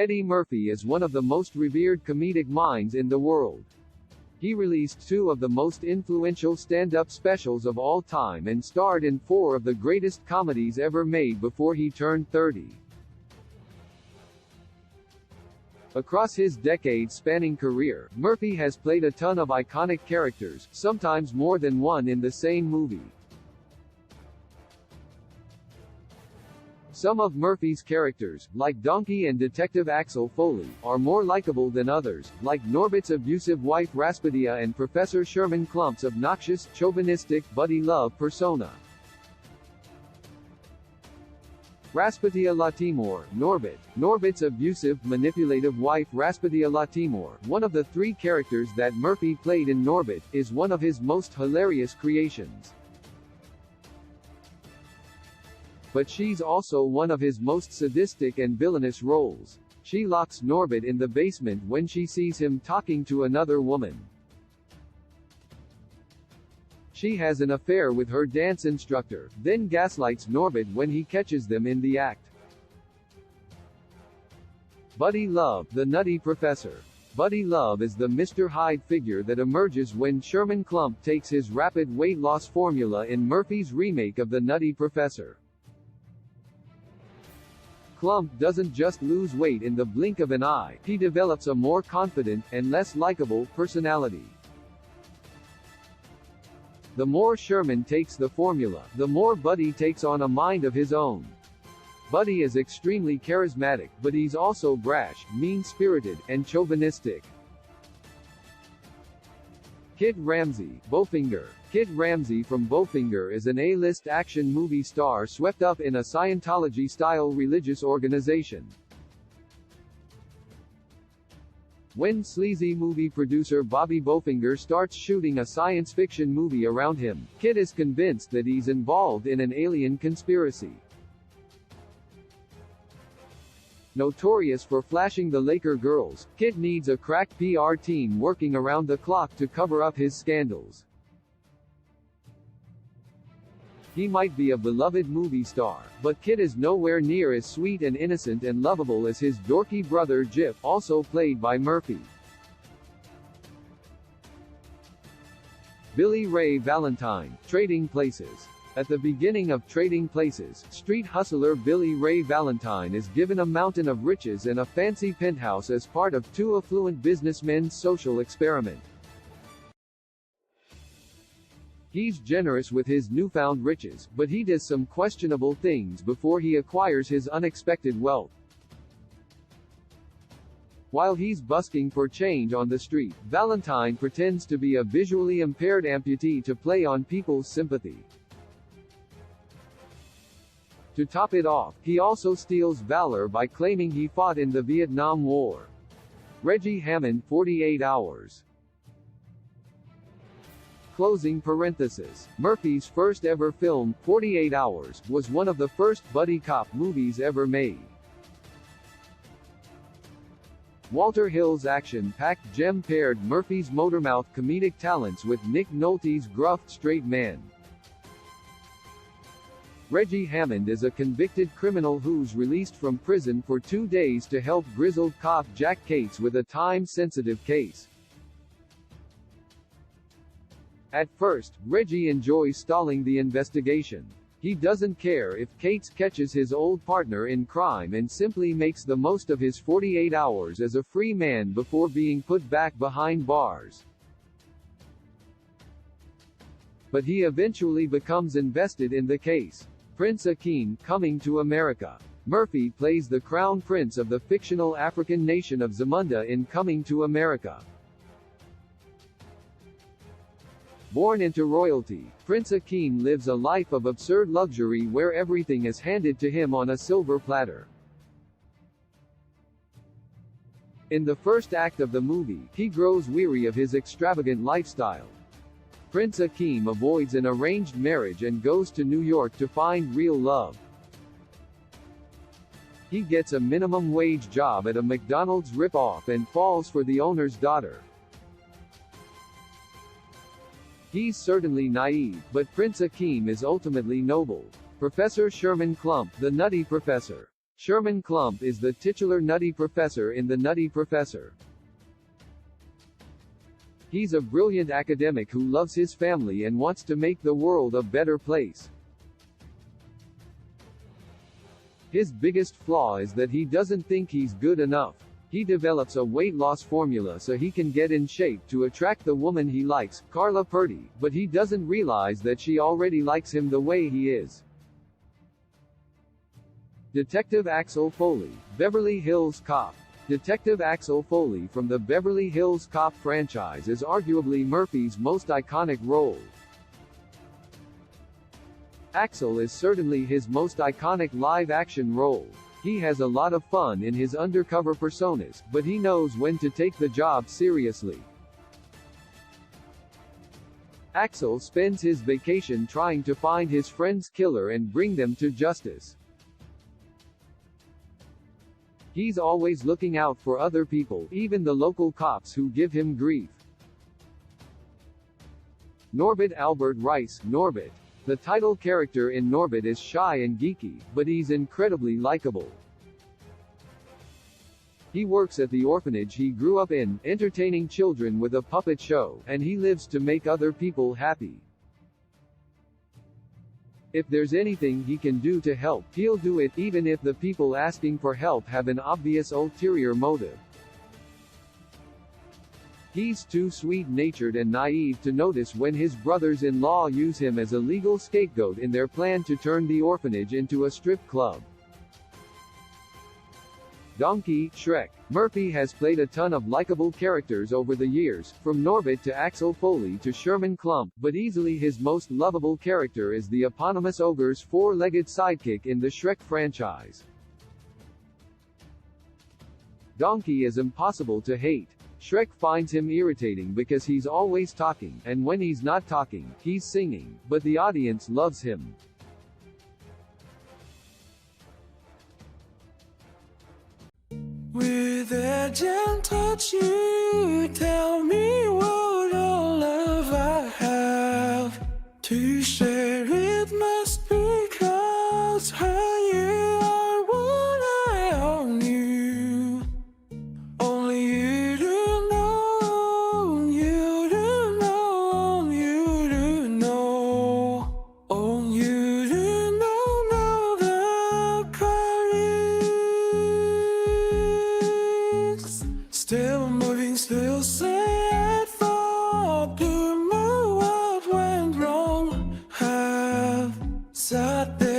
Eddie Murphy is one of the most revered comedic minds in the world. He released 2 of the most influential stand-up specials of all time and starred in 4 of the greatest comedies ever made before he turned 30. Across his decade-spanning career, Murphy has played a ton of iconic characters, sometimes more than one in the same movie. Some of Murphy's characters, like Donkey and Detective Axel Foley, are more likable than others, like Norbit's abusive wife Rasputia and Professor Sherman Klump's obnoxious, chauvinistic, buddy love persona. Rasputia Latimore, Norbit's abusive, manipulative wife Rasputia Latimore, one of the 3 characters that Murphy played in Norbit, is one of his most hilarious creations. But she's also one of his most sadistic and villainous roles. She locks Norbit in the basement when she sees him talking to another woman. She has an affair with her dance instructor, then gaslights Norbit when he catches them in the act. Buddy Love, the Nutty Professor. Buddy Love is the Mr. Hyde figure that emerges when Sherman Klump takes his rapid weight loss formula in Murphy's remake of The Nutty Professor. Klump doesn't just lose weight in the blink of an eye, he develops a more confident, and less likable, personality. The more Sherman takes the formula, the more Buddy takes on a mind of his own. Buddy is extremely charismatic, but he's also brash, mean-spirited, and chauvinistic. Kid Ramsey, Bowfinger. Kid Ramsey from Bowfinger is an A-list action movie star swept up in a Scientology-style religious organization. When sleazy movie producer Bobby Bowfinger starts shooting a science fiction movie around him, Kid is convinced that he's involved in an alien conspiracy. Notorious for flashing the Laker girls, Kid needs a crack PR team working around the clock to cover up his scandals. He might be a beloved movie star, but Kid is nowhere near as sweet and innocent and lovable as his dorky brother Jip, also played by Murphy. Billy Ray Valentine, Trading Places. At the beginning of Trading Places, street hustler Billy Ray Valentine is given a mountain of riches and a fancy penthouse as part of 2 affluent businessmen's social experiment. He's generous with his newfound riches, but he does some questionable things before he acquires his unexpected wealth. While he's busking for change on the street, Valentine pretends to be a visually impaired amputee to play on people's sympathy. To top it off, he also steals valor by claiming he fought in the Vietnam War. Reggie Hammond, 48 Hours. Closing parenthesis. Murphy's first ever film, 48 Hours, was one of the first buddy cop movies ever made. Walter Hill's action-packed gem paired Murphy's motormouth comedic talents with Nick Nolte's gruff, straight man. Reggie Hammond is a convicted criminal who's released from prison for 2 days to help grizzled cop Jack Cates with a time-sensitive case. At first, Reggie enjoys stalling the investigation. He doesn't care if Cates catches his old partner in crime and simply makes the most of his 48 hours as a free man before being put back behind bars. But he eventually becomes invested in the case. Prince Akeem, Coming to America. Murphy plays the crown prince of the fictional African nation of Zamunda in Coming to America. Born into royalty, Prince Akeem lives a life of absurd luxury where everything is handed to him on a silver platter. In the first act of the movie, he grows weary of his extravagant lifestyle. Prince Akeem avoids an arranged marriage and goes to New York to find real love. He gets a minimum wage job at a McDonald's rip-off and falls for the owner's daughter. He's certainly naive, but Prince Akeem is ultimately noble. Professor Sherman Klump, the Nutty Professor. Sherman Klump is the titular Nutty Professor in The Nutty Professor. He's a brilliant academic who loves his family and wants to make the world a better place. His biggest flaw is that he doesn't think he's good enough. He develops a weight loss formula so he can get in shape to attract the woman he likes, Carla Purdy, but he doesn't realize that she already likes him the way he is. Detective Axel Foley, Beverly Hills Cop. Detective Axel Foley from the Beverly Hills Cop franchise is arguably Murphy's most iconic role. Axel is certainly his most iconic live-action role. He has a lot of fun in his undercover personas, but he knows when to take the job seriously. Axel spends his vacation trying to find his friend's killer and bring them to justice. He's always looking out for other people, even the local cops who give him grief. Norbit Albert Rice, Norbit. The title character in Norbit is shy and geeky, but he's incredibly likable. He works at the orphanage he grew up in, entertaining children with a puppet show, and he lives to make other people happy. If there's anything he can do to help, he'll do it, even if the people asking for help have an obvious ulterior motive. He's too sweet-natured and naive to notice when his brothers-in-law use him as a legal scapegoat in their plan to turn the orphanage into a strip club. Donkey, Shrek. Murphy has played a ton of likable characters over the years, from Norbit to Axel Foley to Sherman Klump, but easily his most lovable character is the eponymous ogre's four-legged sidekick in the Shrek franchise. Donkey is impossible to hate. Shrek finds him irritating because he's always talking, and when he's not talking, he's singing, but the audience loves him. With a gentle touch you tell me what all love I have to share. It must be 'cause you are what I own you. Only you do know, you do know, you do know. Oh, you do know the courage. Still moving, still sad for to know what went wrong. Have sat there.